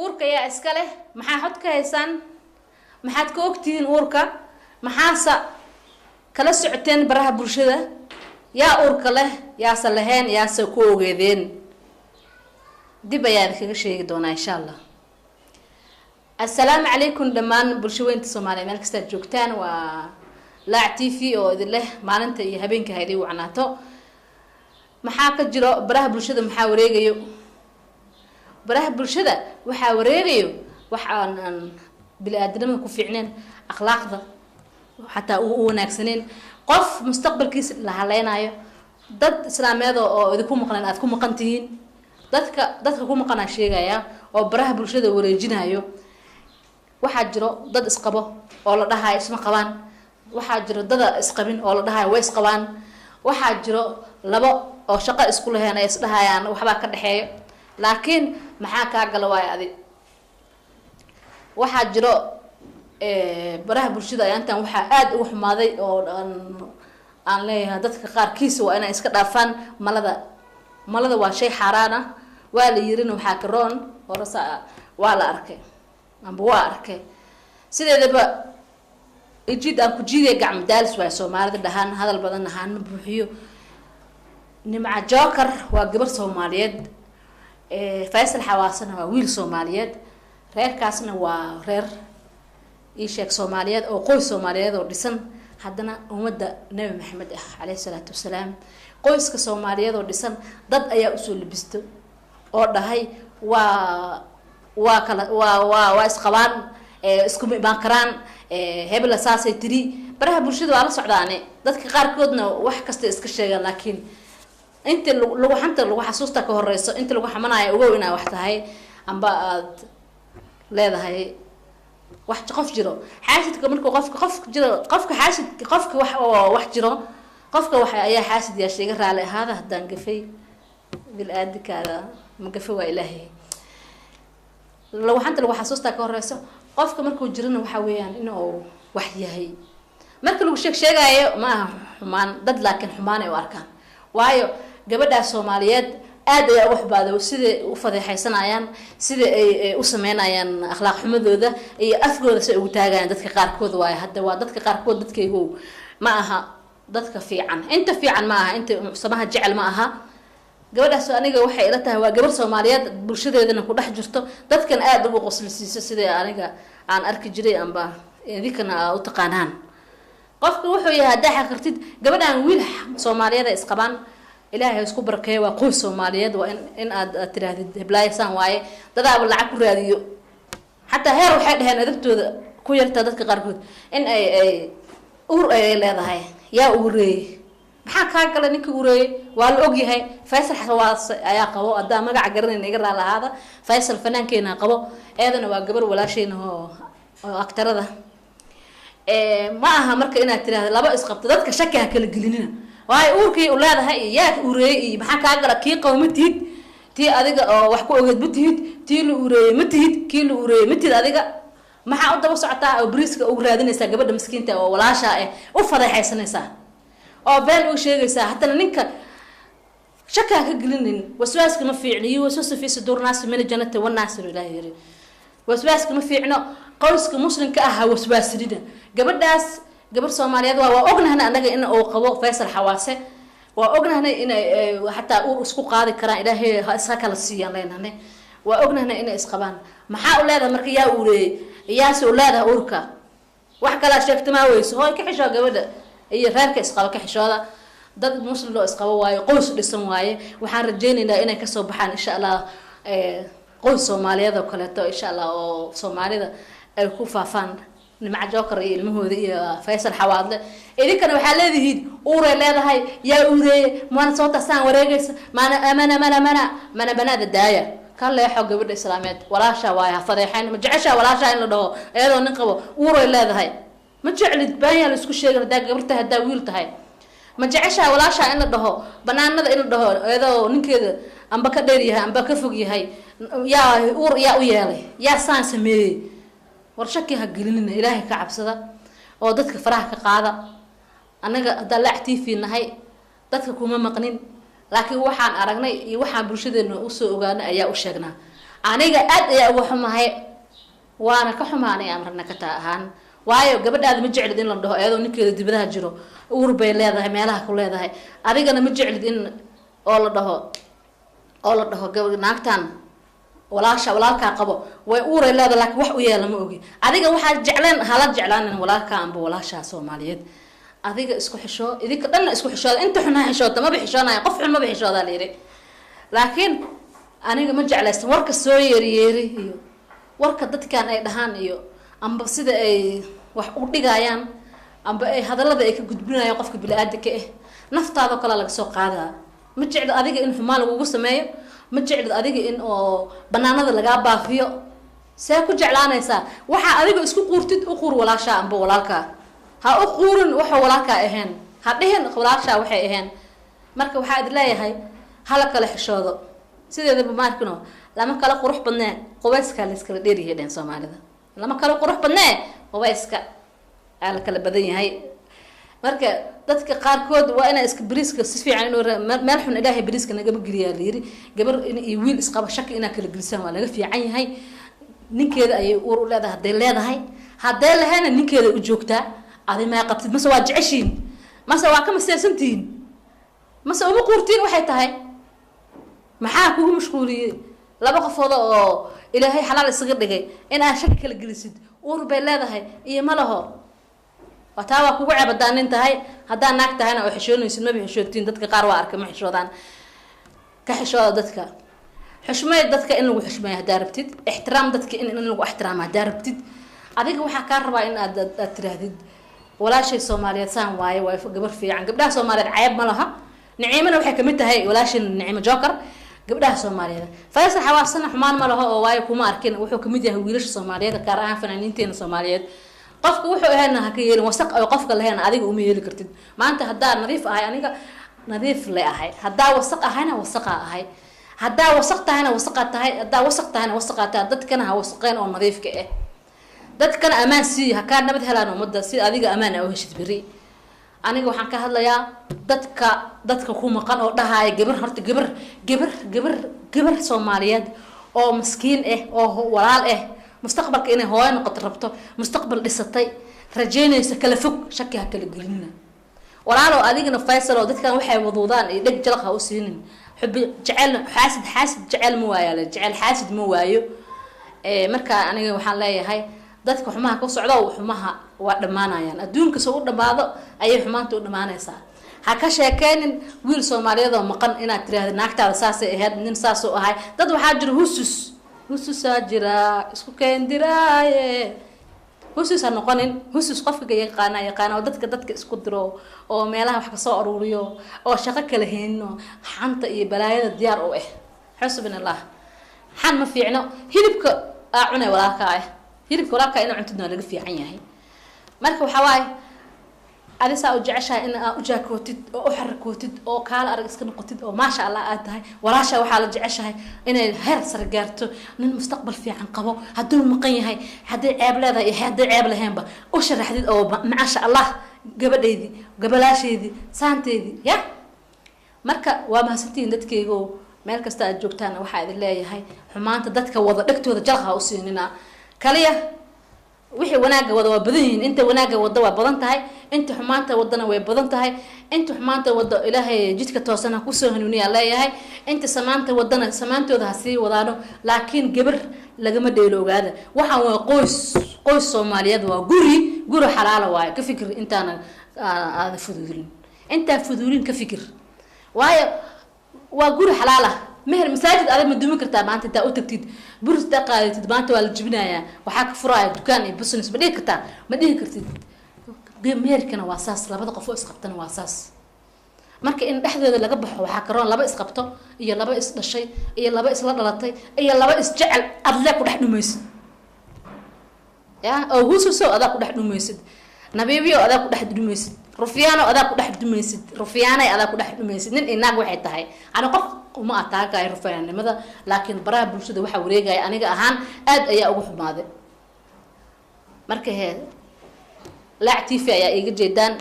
uurka yaa iska leh maxaa xod ka haysaan maxaad ka ogtihiin uurka maxaasa kala socoteen baraha bulshada yaa uurka leh yaase lahayn yaase ku ogeedeen dib ayaan kaga sheegi doonaa insha Allah. السلام عليكم دمان bulshooyinka Soomaaliyeed meel kasta joogtaan waa Laac TV oo idin leh maalinta iyo habeenka hayday wacnaato maxaa ka jiro baraha bulshada maxaa wareegayo baraha bulshada waxa wareegayo waxaan bini'aadamada ku fiicneen akhlaaqda xataa uu wanaagsaneen qof mustaqbalkiisa la haleynayo dad islaameed oo idinku maqnaan aad ku maqantihiin dadka ku maqana sheegaya oo baraha bulshada wareejinayo waxa jiro dad isqabo oo la dhahay isma qabaan waxa jiro dad isqabin oo la dhahay way isqabaan waxa jiro labo oo shaqo isku lahayn ay isdhahayaan waxba ka dhaxeeyo laakiin maxaa ka gal waay adi waxa jiro baraha bulshada ayaantan waxa aad u xumaaday oo aan leeyahay dadka qaarkiisa waa inay iska dhaafaan malada waa shay xaraan ah waa la yirina waxa ka roon oo waa la arkay amba waa arkay sideedaba ijid aan ku jiiday gacmo daalis waa Soomaalida dhahan hadal badan ahaan ma buuxiyo nimca joker waa gabar Soomaaliyeed Faisal Xawaasana waa wiil Soomaaliyeed reerkaasna waa reer sheekh Soomaaliyeed oo qoys Soomaaliyeed oo dhisan haddana umada Nabi Maxamed alayhi salaatu wasalaam qoyska Soomaaliyeed oo dhisan dad ayaa u soo libisto oo dhahay waa isqabaan isku imaan karaan hebel asaasay tiri baraha bulshada waa la socdaane dadka qaarkoodna wax kasta iska sheegaan laakiin inta lagu xasuusta ka horeyso inta lagu xamanayo ugu inaa wax tahay amba aad leedahay wax qof jiro xaasidka markuu qof jiro qofka xaasid qofka wax jiro qofka wax ayaa xaasid yaa sheega raali ahaada hadaan gafay bil aadikaada ma gafay waa ilaahay lagu xasuusta ka horeyso qofka markuu jirana waxa weeyaan inuu wax yahay marka lagu sheegayo ma xumaan dad laakiin xumaan ay u arkaan waayo gabadha Soomaaliyeed aad ay wax baado sida u fadeexaysanayaan sida ay u sameynayaan akhlaaq xumadooda iyo afgooda si ay ugu taagayaan dadka qaarkood waayo hadda waa dadka qaarkood dadkaygu ma aha dadka fiican inta fiican ma aha inta samaha jecel ma aha gabadhaas aniga waxay ila tahay waa gabar Soomaaliyeed bulshadeedana ku dhex jirto dadkan aad ugu qoslisiiso sida aniga aan arki jiray amba idikana u taqaanaan qofka wuxuu yahay hadaa xaqirtid gabadhan wiil Soomaaliyeed ay isqabaan ilaahay isku barakeeyo waa qoys Soomaaliyeed waa in aad tiraahdid heblaaysan waaye dadaaba lacag ku raadiyo hatta heer waxay dhaheen adabtooda ku yarta dadka qaarkood in ay uur ay leedahay yaa uurey maxaa ka kale ninka uurey waa la og yahay Faisal Xawaas ayaa qabo adaa magac garanayna iga raalahaada Faisal fanaankeenna qabo eedana waa gabar walaashayna oo aktarada ma aha marka inaad tiraahdo laba isqabto dadka shaki ha kala gelinina waay uurkii u leedahay yaa uurey maxaa ka kale kii qowmatid tii adiga oo wax ku ogeed matid tii la uurey matid kii la uurey matid adiga maxaa u daba socotaa oo briiska ugu raadinaysa gabadha miskiinta oo walaasha u fadeexaysanaysa oo been u sheegaysa hatta ninka shaka ka gelinin waswaaska ma fiicniyo waswaas fi sudur naas min jannati wan naasir ilaahi waswaaska ma fiicno qowska muslimka ah waswaasidida gabadhaas gabar Soomaaliyeed waa ognahay anaga in uu qabo Faisal Xawaase waa ognahay in hatta uu isku qaadi karaan ilaahay ha iska kala siiyaan leenahay waa ognahay in isqabaan maxaa u leedahay marka yaa uurey yaa soo leedahay uurka wax kala sheegtay ma weyso hooy ka xisho gabadha iyo reerka isqaba ka xishooda dad muslim loo isqabo waayo qoys dhisan waaye waxaan rajaynaynaa inay ka soo baxaan insha Allah qoys Soomaaliyeed oo kale to insha Allah oo Soomaalida ay ku faafaan nimca joker iyo ilmahooda iyo Faisal Xawaadle idinkana waxa leedahay uure leedahay yaa uurey maan soo tasaan wareegaysa mana banaada daaya kale xog gabadha Islaameed walaasha waa fadeexayn ma jecesha walaasha in la dhaho iyadoo nin qabo uure leedahay ma jeclid baan la isku sheegay hadaa gabarta hadaa wiil tahay ma jecesha walaasha in la dhaho banaanada in la dhaho iyadoo ninkeeda amba ka dheer yahay amba ka fog yahay yaa uur yaa u yeelay yaa saan sameeyay war shaki ha gelinina ilaahay ka cabsada oo dadka faraha ka qaada anaga Laac TV nahay dadka kuma maqnin laakiin waxaan aragnay iyo waxaan bulshadeena u soo ogaanay ayaa u sheegnaa aniga aad ayaa ugu xumahay waana ka xumaanay amrna ka taahan waayo gabadhaada ma jeclid in la dhaho ayadoo ninkeeda dibadaha jiro uur bay leedahay meelaha ku leedahay adigana ma jeclid in oo la dhaho gabadh naagtan walaalka qabo way uuray leedahay laakiin wax u yeela ma ogi adiga waxa jeclaan hala jeclaan walaalka amba walaasha Soomaaliyeed adiga isku xisho idinka dhanna isku xishooda inta xunaa xishooda ma bixishoonay qof xun ma bixishooda leeyahay laakiin aniga ma jeclaysan warka soo yeeri iyo warka dadkan ay dhahaan iyo amba sida ay wax u dhigayaan amba ay hadalada ay ka gudbinayaan qofka bini'aadamka ah naftaada kala laga soo qaadaa ma jeclid adiga in xumaan lagu sameeyo ma jeclid adiga in oo banaanada laga baafiyo see ku jeclaanaysa waxa adiga isku quurtid u quur walaasha amba walaalka ha u quurin waxa walaalka ahayn ha dhihin walaasha waxay ahayn marka waxa id leeyahay hala kala xishoodo sideedaba maarkino lama kala qurux badnaa qowayska la iska dheeriyay Soomaalida lama kala qurux badnaa qowayska ala kala badan yahay marka dadka qaarkood waa inay iska bariiska si fiican inuu meel xun ilaahay bariiska naga geliyaa leeri gabar in ay wiil isqaba shaki ina kala gelisan waa laga fiican yahay ninkeeda ay uur u leedahay haday lahayn ninkeeda u joogtaa adi ma qabtid mase waa jeceshiin mase waa ka maseersantiin mase uma quurtiin waxay tahay maxaa kugu mashquuliyay laba qofood oo ilaahay xalaal isaga dhigay in aan shaki kala gelisid uur bay leedahay iyo malaho watawa kugu cabadaanin tahay hadaa naag tahayna oo xishoonaysid ma bixishoodtiin dadka qaar waa arkay ma xishoodaan ka xishooda dadka xushmay dadka in lagu xushmeeyo hadaa rabtid ixtiraam dadka in lagu ixtiraamo hadaa rabtid adiga waxa ka rabaa in aad tiraahdid walaashay Soomaaliyeed saan waaye way gabar fiican gabdhaha Soomaaliyeed cayb ma laha niceemana waxay kamid tahay walaashin niceemo joker gabdhaha Soomaaliyeed faysal xawaasana xumaan ma laha oo waaye kuma arkin wuxuu kamid yahay wiilasha Soomaaliyeed gaar ahaan fanaaniinteena Soomaaliyeed qofka wuxuu ahayn ha ka yeelin wasaq ay qofka lahayn adiga uma yeeli kartid maanta hadaa nadiif ahay aniga nadiif la ahay hadaa wasaq ahayna wasaqa ahay hadaa wasaq tahayna wasaqa tahay hadaa wasaq tahayna wasaqa tahay dadkana ha wasaqeen oo nadiifka ah dadkana amaan si ha ka nabad helaan umada si adiga amaan ah oo heshid bari aniga waxaan ka hadlayaa dadka ku maqan oo dhahaay gabar horta gabar Soomaaliyeed oo miskiin ah oo walaal ah mustaqbalka inay hooyo noqoto rabto mustaqbal dhisatay rajeynaysa kala fog shaki ha kala gelina walaalo adigna faysal oo dadkan waxay waduudaan ay dhig jalqa u siinin xubbi jecel xaasid jecel ma waayo la jecel xaasid ma waayo marka aniga waxaan leeyahay dadka xumaha ku socdo xumaha waa dhamaanayaan adduunka soo u dhamaado ayay xumaanta u dhamaanaysaa ha ka sheekeenin wiil Soomaaliyeed oo maqan inaad tiraahdo naagtaada saasay ahayd nin saas oo ahay dad waxaa jira husus jira isku keendiraaye husus aan noqonin husus qofka yaqaan oo dadka isku diro oo meelaha wax ka soo aruuriyo oo shaqo kala heeno xanta iyo balaayada diyaar u ah xusbinallah xan ma fiicno hilibka cunay walaalka inuu cuntadna laga fiican yahay marka waxa waay adisa u jeceshahay in aad u jaakootid oo u xarakootid oo kaala arag iska noqotid oo maasha Allah aad tahay walaasha waxa la jeceshahay inay heer sare gaarto nin mustaqbal fiican qabo haduu maqan yahay hadii ceeb leedahay iyo hadii ceeb lahaynba u sharaxdid oo maasha Allah gabalaasheedii saanteedii ya marka waa maasantiin dadkayga meel kasta aad joogtaan waxa idin leeyahay xumaanta dadka wada dhagtooda jalqa u siinina kaliya wixii wanaaga wada waa badan yihiin inta wanaaga wada waa badan tahay inta xumaanta wadana way badan tahay inta xumaanta wada ilaahay jidka toosana ku soo hanuuniya leeyahay inta samaanta wadana samaantooda ha sii wadaano laakiin gabar lagama dheeloogaada waxaan waa qoys Soomaaliyeed waa guri xalaal waaye ka fikir intaana aad fuduulin ka fikir waaye waa guri xalaal ah meher masaajid aad ma dumin kartaa maanta inta u tagtid burus taqaalitid maanta waa la jibinayaa waxa ka furaaya dukaan iyo business ma dhihi kartid meherkana waa saas labada qof oo isqabtana waa saas marka in dhexdeeda laga baxo waxa karoon laba isqabto iyo laba is dhashay iyo laba isla dhalatay iyo laba is jecel adle ku dhex dhumaysid ya oo hususo adaa ku dhex dhumaysid nabiibiyo adaa ku dhex dhumaysid rufiyaano adaa ku dhex dhumaysid rufiyaanay adaa ku dhex dhumaysid nin inaag waxay tahay ana qof uma ataagay rufiyaanimada laakiin baraha bulshada waxa wareegay aniga ahaan aad ayaa ugu xumaaday marka laactiifi ayaa iga jeedaan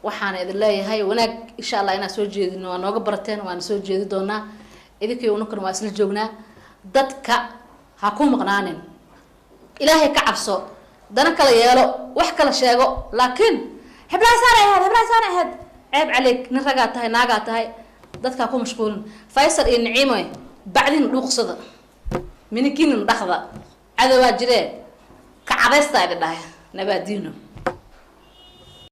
waxaan idin leeyahay wanaag insha Allah inaan soo jeedino waa nooga barateen waan soo jeedi doonaa idinkii unukan waa isla joognaa dadka ha ku maqnaanin ilaahay ka cabso dana kala yeelo wax kala sheego laakiin heblaha saan ahayd ceeb عليك نرجع تهاي ناقة تهاي ذاتك أكون مشغول فايسر النعيمة بعدين دوق صدق من كين ندخذ هذا واجري كعرست هذا ده نبادينه